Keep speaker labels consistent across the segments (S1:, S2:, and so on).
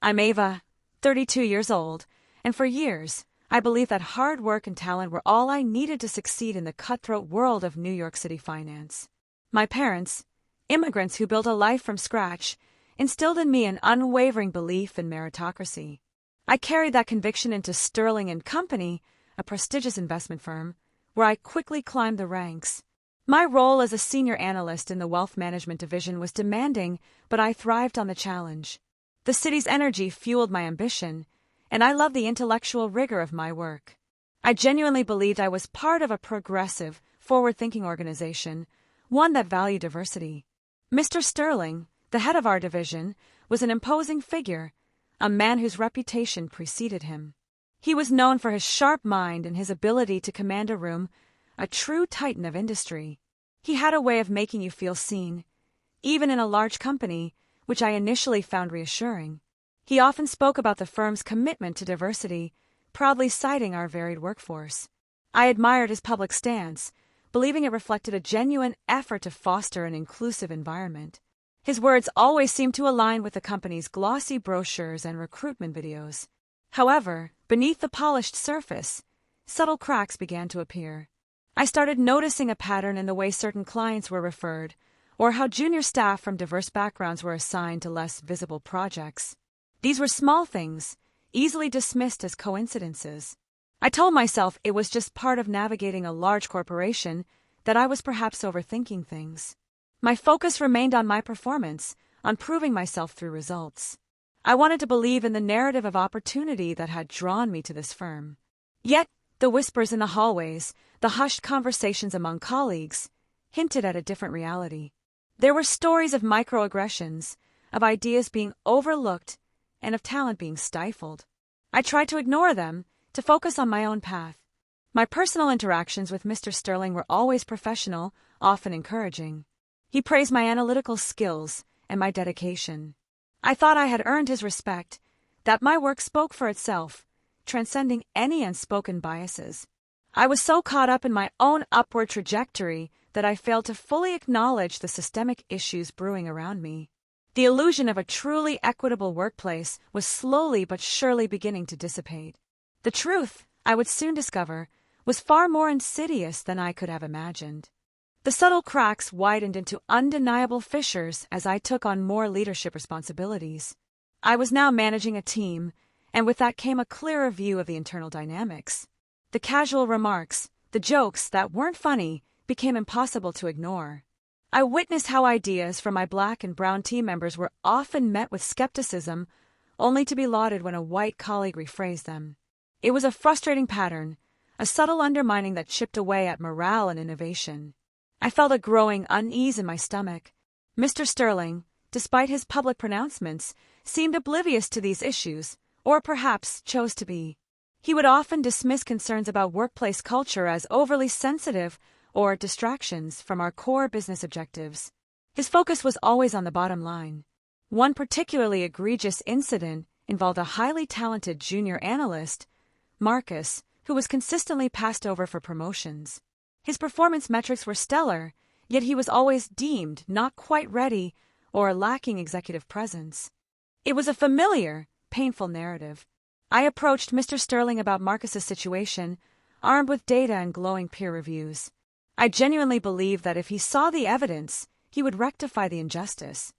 S1: I'm Ava, 32 years old, and for years, I believed that hard work and talent were all I needed to succeed in the cutthroat world of New York City finance. My parents, immigrants who built a life from scratch, instilled in me an unwavering belief in meritocracy. I carried that conviction into Sterling and Company, a prestigious investment firm, where I quickly climbed the ranks. My role as a senior analyst in the wealth management division was demanding, but I thrived on the challenge. The city's energy fueled my ambition, and I loved the intellectual rigor of my work. I genuinely believed I was part of a progressive, forward-thinking organization, one that valued diversity. Mr. Sterling, the head of our division, was an imposing figure, a man whose reputation preceded him. He was known for his sharp mind and his ability to command a room, a true titan of industry. He had a way of making you feel seen, even in a large company, which I initially found reassuring. He often spoke about the firm's commitment to diversity, proudly citing our varied workforce. I admired his public stance, believing it reflected a genuine effort to foster an inclusive environment. His words always seemed to align with the company's glossy brochures and recruitment videos. However, beneath the polished surface, subtle cracks began to appear. I started noticing a pattern in the way certain clients were referred, or how junior staff from diverse backgrounds were assigned to less visible projects. These were small things, easily dismissed as coincidences. I told myself it was just part of navigating a large corporation, that I was perhaps overthinking things. My focus remained on my performance, on proving myself through results. I wanted to believe in the narrative of opportunity that had drawn me to this firm. Yet, the whispers in the hallways, the hushed conversations among colleagues, hinted at a different reality. There were stories of microaggressions, of ideas being overlooked, and of talent being stifled. I tried to ignore them, to focus on my own path. My personal interactions with Mr. Sterling were always professional, often encouraging. He praised my analytical skills and my dedication. I thought I had earned his respect, that my work spoke for itself, transcending any unspoken biases. I was so caught up in my own upward trajectory that I failed to fully acknowledge the systemic issues brewing around me. The illusion of a truly equitable workplace was slowly but surely beginning to dissipate. The truth, I would soon discover, was far more insidious than I could have imagined. The subtle cracks widened into undeniable fissures as I took on more leadership responsibilities. I was now managing a team, and with that came a clearer view of the internal dynamics. The casual remarks, the jokes that weren't funny, became impossible to ignore. I witnessed how ideas from my black and brown team members were often met with skepticism, only to be lauded when a white colleague rephrased them. It was a frustrating pattern, a subtle undermining that chipped away at morale and innovation. I felt a growing unease in my stomach. Mr. Sterling, despite his public pronouncements, seemed oblivious to these issues, or perhaps chose to be. He would often dismiss concerns about workplace culture as overly sensitive or distractions from our core business objectives. His focus was always on the bottom line. One particularly egregious incident involved a highly talented junior analyst, Marcus, who was consistently passed over for promotions. His performance metrics were stellar, yet he was always deemed not quite ready or lacking executive presence. It was a familiar, painful narrative. I approached Mr. Sterling about Marcus's situation, armed with data and glowing peer reviews. I genuinely believed that if he saw the evidence, he would rectify the injustice.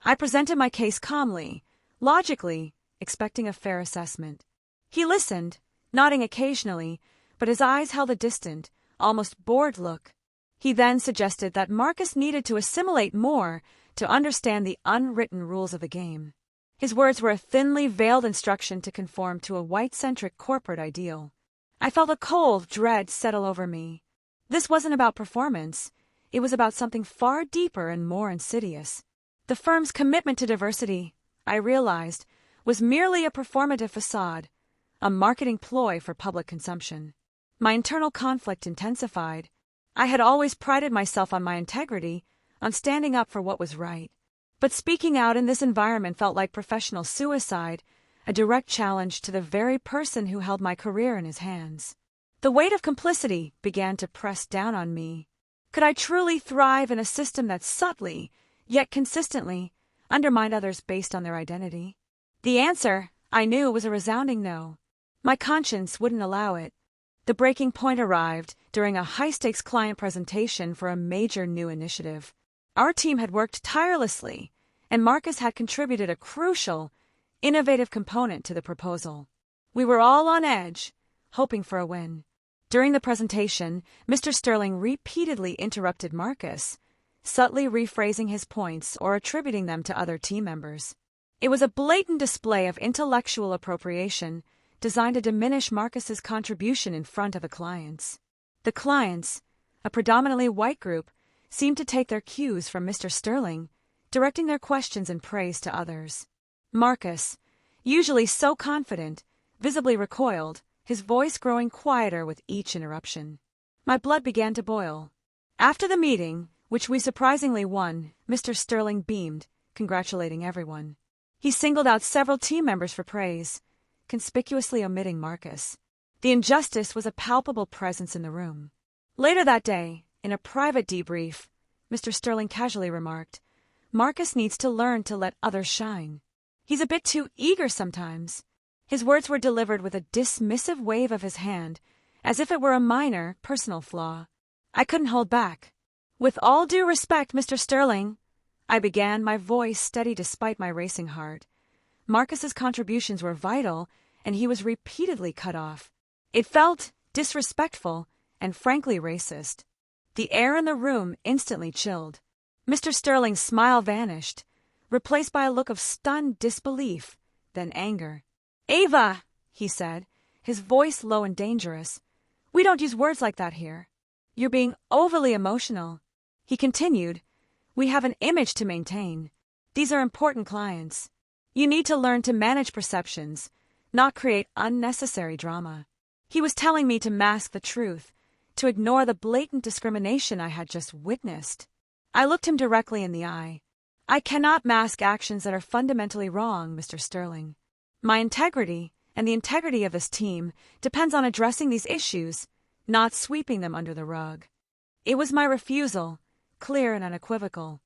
S1: I presented my case calmly, logically, expecting a fair assessment. He listened, nodding occasionally, but his eyes held a distant, almost bored look. He then suggested that Marcus needed to assimilate more to understand the unwritten rules of the game. His words were a thinly veiled instruction to conform to a white-centric corporate ideal. I felt a cold dread settle over me. This wasn't about performance. It was about something far deeper and more insidious. The firm's commitment to diversity, I realized, was merely a performative facade, a marketing ploy for public consumption. My internal conflict intensified. I had always prided myself on my integrity, on standing up for what was right. But speaking out in this environment felt like professional suicide, a direct challenge to the very person who held my career in his hands. The weight of complicity began to press down on me. Could I truly thrive in a system that subtly, yet consistently, undermined others based on their identity? The answer, I knew, was a resounding no. My conscience wouldn't allow it. The breaking point arrived during a high-stakes client presentation for a major new initiative. Our team had worked tirelessly, and Marcus had contributed a crucial, innovative component to the proposal. We were all on edge, hoping for a win. During the presentation, Mr. Sterling repeatedly interrupted Marcus, subtly rephrasing his points or attributing them to other team members. It was a blatant display of intellectual appropriation designed to diminish Marcus's contribution in front of the clients. The clients, a predominantly white group, seemed to take their cues from Mr. Sterling, directing their questions and praise to others. Marcus, usually so confident, visibly recoiled, his voice growing quieter with each interruption. My blood began to boil. After the meeting, which we surprisingly won, Mr. Sterling beamed, congratulating everyone. He singled out several team members for praise, conspicuously omitting Marcus. The injustice was a palpable presence in the room. Later that day, in a private debrief, Mr. Sterling casually remarked, "Marcus needs to learn to let others shine. He's a bit too eager sometimes." His words were delivered with a dismissive wave of his hand, as if it were a minor, personal flaw. I couldn't hold back. "With all due respect, Mr. Sterling," I began, my voice steady despite my racing heart. Marcus's contributions were vital, and he was repeatedly cut off. It felt disrespectful and frankly racist. The air in the room instantly chilled. Mr. Sterling's smile vanished, replaced by a look of stunned disbelief, then anger. "Ava," he said, his voice low and dangerous, "we don't use words like that here. You're being overly emotional." He continued, "We have an image to maintain. These are important clients. You need to learn to manage perceptions, not create unnecessary drama." He was telling me to mask the truth, to ignore the blatant discrimination I had just witnessed. I looked him directly in the eye. "I cannot mask actions that are fundamentally wrong, Mr. Sterling. My integrity, and the integrity of this team, depends on addressing these issues, not sweeping them under the rug." It was my refusal, clear and unequivocal.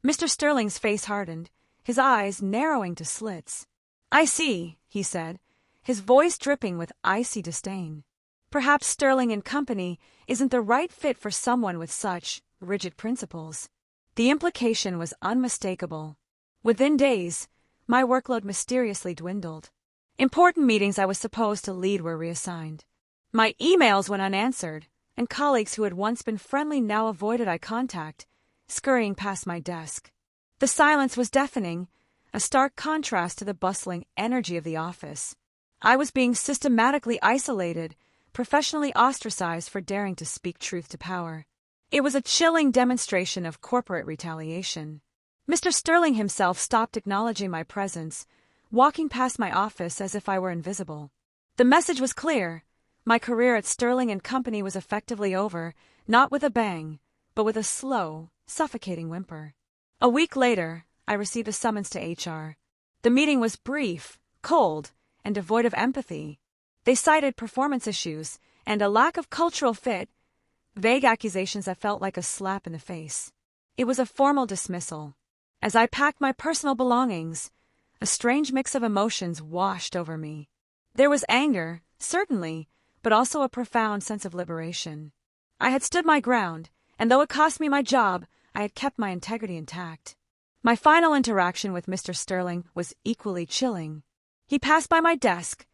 S1: Mr. Sterling's face hardened, his eyes narrowing to slits. "I see," he said, his voice dripping with icy disdain. "Perhaps Sterling and Company isn't the right fit for someone with such rigid principles." The implication was unmistakable. Within days, my workload mysteriously dwindled. Important meetings I was supposed to lead were reassigned. My emails went unanswered, and colleagues who had once been friendly now avoided eye contact, scurrying past my desk. The silence was deafening, a stark contrast to the bustling energy of the office. I was being systematically isolated, professionally ostracized for daring to speak truth to power. It was a chilling demonstration of corporate retaliation. Mr. Sterling himself stopped acknowledging my presence, walking past my office as if I were invisible. The message was clear. My career at Sterling and Company was effectively over, not with a bang, but with a slow, suffocating whimper. A week later, I received a summons to HR. The meeting was brief, cold, and devoid of empathy. They cited performance issues and a lack of cultural fit, vague accusations that felt like a slap in the face. It was a formal dismissal. As I packed my personal belongings, a strange mix of emotions washed over me. There was anger, certainly, but also a profound sense of liberation. I had stood my ground, and though it cost me my job, I had kept my integrity intact. My final interaction with Mr. Sterling was equally chilling. He passed by my desk,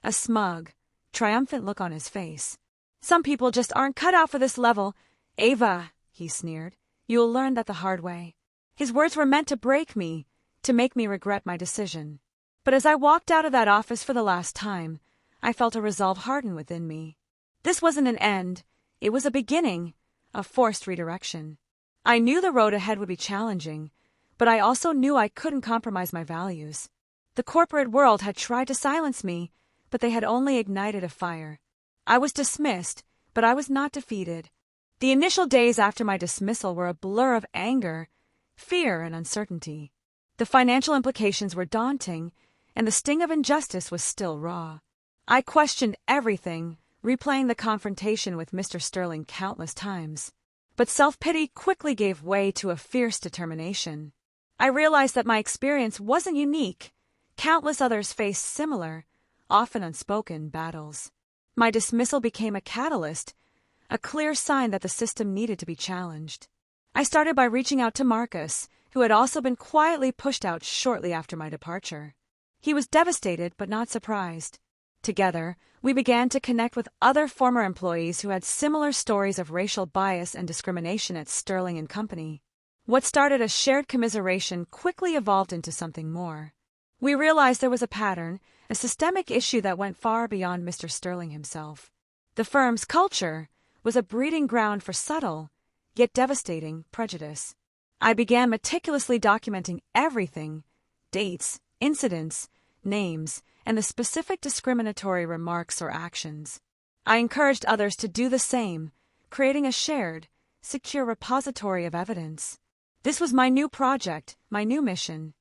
S1: a smug, triumphant look on his face. "Some people just aren't cut out for this level. Ava," he sneered, "you'll learn that the hard way." His words were meant to break me, to make me regret my decision. But as I walked out of that office for the last time, I felt a resolve harden within me. This wasn't an end. It was a beginning, a forced redirection. I knew the road ahead would be challenging, but I also knew I couldn't compromise my values. The corporate world had tried to silence me, but they had only ignited a fire. I was dismissed, but I was not defeated. The initial days after my dismissal were a blur of anger, fear, and uncertainty. The financial implications were daunting, and the sting of injustice was still raw. I questioned everything, replaying the confrontation with Mr. Sterling countless times. But self-pity quickly gave way to a fierce determination. I realized that my experience wasn't unique. countless others faced similar, often unspoken, battles. My dismissal became a catalyst, a clear sign that the system needed to be challenged. I started by reaching out to Marcus, who had also been quietly pushed out shortly after my departure. He was devastated but not surprised. Together, we began to connect with other former employees who had similar stories of racial bias and discrimination at Sterling and Company. What started as shared commiseration quickly evolved into something more. We realized there was a pattern, a systemic issue that went far beyond Mr. Sterling himself. The firm's culture was a breeding ground for subtle, yet devastating, prejudice. I began meticulously documenting everything: dates, incidents, names, and the specific discriminatory remarks or actions. I encouraged others to do the same, creating a shared, secure repository of evidence. This was my new project, my new mission.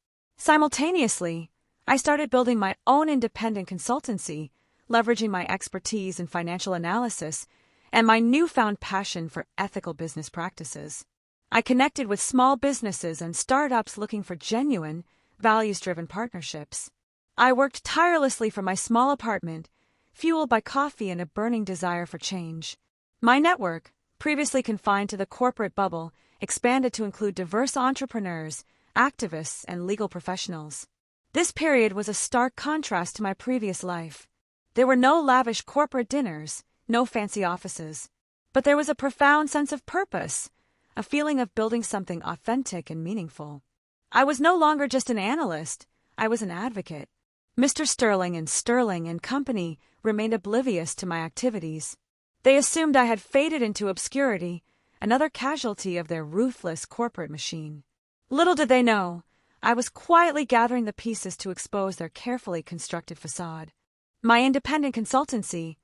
S1: Simultaneously, I started building my own independent consultancy, leveraging my expertise in financial analysis and my newfound passion for ethical business practices. I connected with small businesses and startups looking for genuine, values-driven partnerships. I worked tirelessly from my small apartment, fueled by coffee and a burning desire for change. My network, previously confined to the corporate bubble, expanded to include diverse entrepreneurs, activists, and legal professionals. This period was a stark contrast to my previous life. There were no lavish corporate dinners, no fancy offices. But there was a profound sense of purpose, a feeling of building something authentic and meaningful. I was no longer just an analyst, I was an advocate. Mr. Sterling and Company remained oblivious to my activities. They assumed I had faded into obscurity, another casualty of their ruthless corporate machine. Little did they know, I was quietly gathering the pieces to expose their carefully constructed facade. My independent consultancy,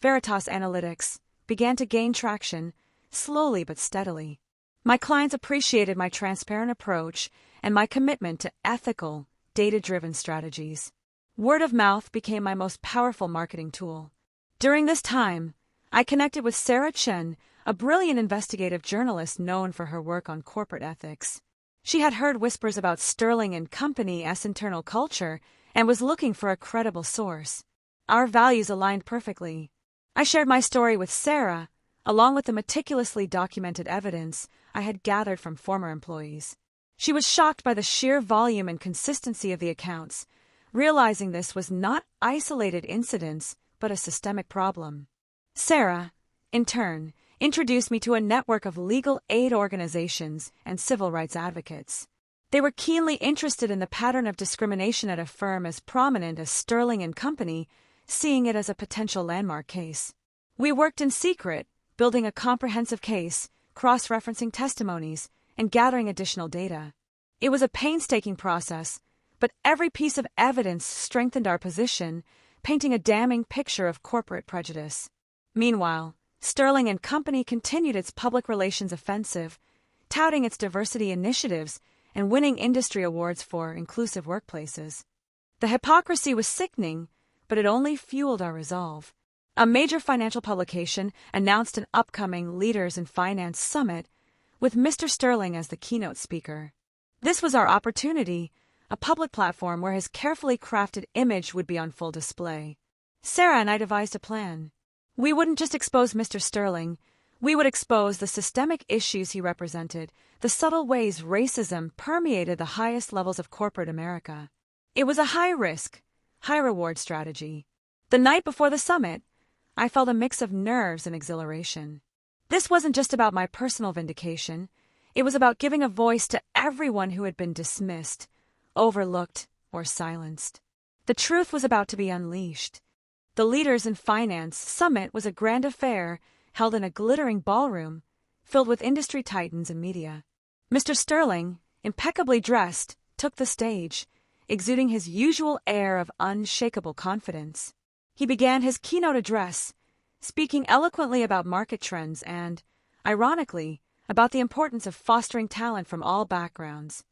S1: Veritas Analytics, began to gain traction, slowly but steadily. My clients appreciated my transparent approach and my commitment to ethical, data-driven strategies. Word of mouth became my most powerful marketing tool. During this time, I connected with Sarah Chen, a brilliant investigative journalist known for her work on corporate ethics. She had heard whispers about Sterling and Company's internal culture and was looking for a credible source. Our values aligned perfectly. I shared my story with Sarah, along with the meticulously documented evidence I had gathered from former employees. She was shocked by the sheer volume and consistency of the accounts, realizing this was not isolated incidents but a systemic problem. Sarah, in turn, introduced me to a network of legal aid organizations and civil rights advocates. They were keenly interested in the pattern of discrimination at a firm as prominent as Sterling and Company, seeing it as a potential landmark case. We worked in secret, building a comprehensive case, cross-referencing testimonies, and gathering additional data. It was a painstaking process, but every piece of evidence strengthened our position, painting a damning picture of corporate prejudice. Meanwhile, Sterling and Company continued its public relations offensive, touting its diversity initiatives and winning industry awards for inclusive workplaces. The hypocrisy was sickening, but it only fueled our resolve. A major financial publication announced an upcoming Leaders in Finance Summit, with Mr. Sterling as the keynote speaker. This was our opportunity, a public platform where his carefully crafted image would be on full display. Sarah and I devised a plan. We wouldn't just expose Mr. Sterling, we would expose the systemic issues he represented, the subtle ways racism permeated the highest levels of corporate America. It was a high-risk, high-reward strategy. The night before the summit, I felt a mix of nerves and exhilaration. This wasn't just about my personal vindication. It was about giving a voice to everyone who had been dismissed, overlooked, or silenced. The truth was about to be unleashed. The Leaders in Finance Summit was a grand affair held in a glittering ballroom filled with industry titans and media. Mr. Sterling, impeccably dressed, took the stage, exuding his usual air of unshakable confidence. He began his keynote address, speaking eloquently about market trends and, ironically, about the importance of fostering talent from all backgrounds.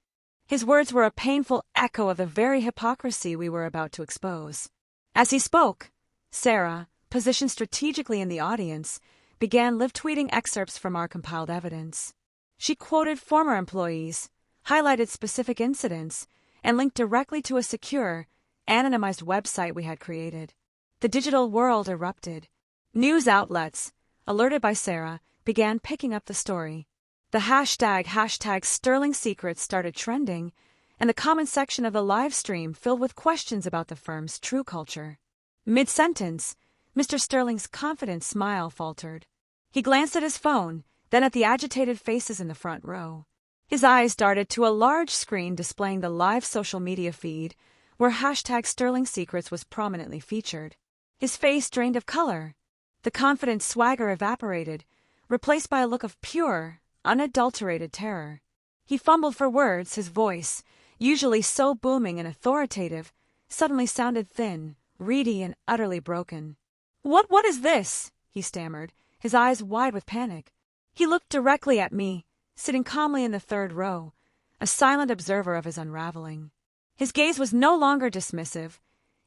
S1: His words were a painful echo of the very hypocrisy we were about to expose. As he spoke, Sarah, positioned strategically in the audience, began live-tweeting excerpts from our compiled evidence. She quoted former employees, highlighted specific incidents, and linked directly to a secure, anonymized website we had created. The digital world erupted. News outlets, alerted by Sarah, began picking up the story. The hashtag Sterling Secrets started trending, and the comment section of the live stream filled with questions about the firm's true culture. Mid-sentence, Mr. Sterling's confident smile faltered. He glanced at his phone, then at the agitated faces in the front row. His eyes darted to a large screen displaying the live social media feed, where hashtag Sterling Secrets was prominently featured. His face drained of color. The confident swagger evaporated, replaced by a look of pure, unadulterated terror. He fumbled for words, his voice, usually so booming and authoritative, suddenly sounded thin, reedy, and utterly broken. What is this?" he stammered, his eyes wide with panic. He looked directly at me, sitting calmly in the third row, a silent observer of his unraveling. His gaze was no longer dismissive.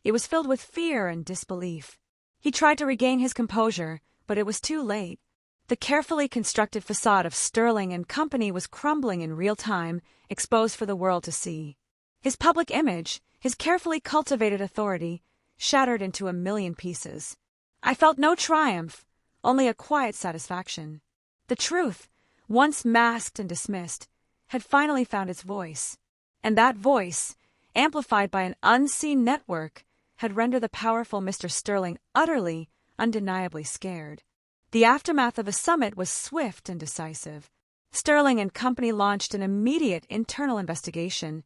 S1: It was filled with fear and disbelief. He tried to regain his composure, but it was too late. The carefully constructed facade of Sterling and Company was crumbling in real time, exposed for the world to see. His public image, his carefully cultivated authority, shattered into a million pieces. I felt no triumph, only a quiet satisfaction. The truth, once masked and dismissed, had finally found its voice. And that voice, amplified by an unseen network, had rendered the powerful Mr. Sterling utterly, undeniably scared. The aftermath of the summit was swift and decisive. Sterling and Company launched an immediate internal investigation,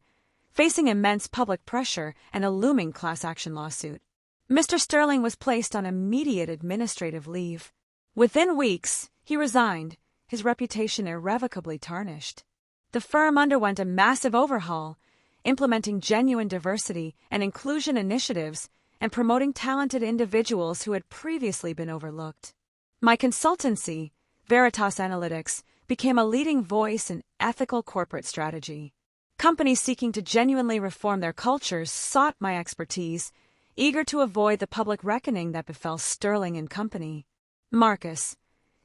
S1: facing immense public pressure and a looming class action lawsuit. Mr. Sterling was placed on immediate administrative leave. Within weeks, he resigned, his reputation irrevocably tarnished. The firm underwent a massive overhaul, implementing genuine diversity and inclusion initiatives and promoting talented individuals who had previously been overlooked. My consultancy, Veritas Analytics, became a leading voice in ethical corporate strategy. Companies seeking to genuinely reform their cultures sought my expertise, eager to avoid the public reckoning that befell Sterling and Company. Marcus,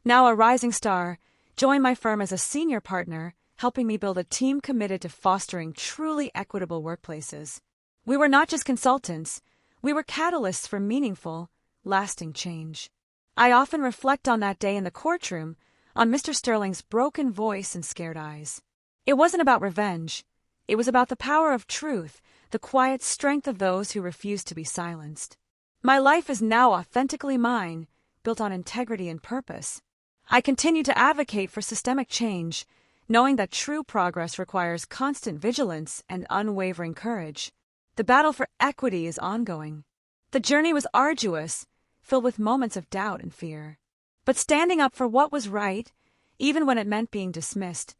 S1: now a rising star, joined my firm as a senior partner, helping me build a team committed to fostering truly equitable workplaces. We were not just consultants, we were catalysts for meaningful, lasting change. I often reflect on that day in the courtroom, on Mr. Sterling's broken voice and scared eyes. It wasn't about revenge. It was about the power of truth, the quiet strength of those who refuse to be silenced. My life is now authentically mine, built on integrity and purpose. I continue to advocate for systemic change, knowing that true progress requires constant vigilance and unwavering courage. The battle for equity is ongoing. The journey was arduous, filled with moments of doubt and fear. But standing up for what was right, even when it meant being dismissed,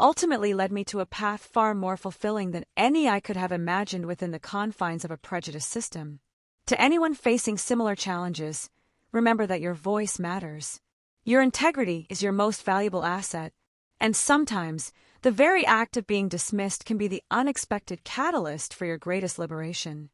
S1: ultimately led me to a path far more fulfilling than any I could have imagined within the confines of a prejudiced system. To anyone facing similar challenges, remember that your voice matters. Your integrity is your most valuable asset, and sometimes the very act of being dismissed can be the unexpected catalyst for your greatest liberation.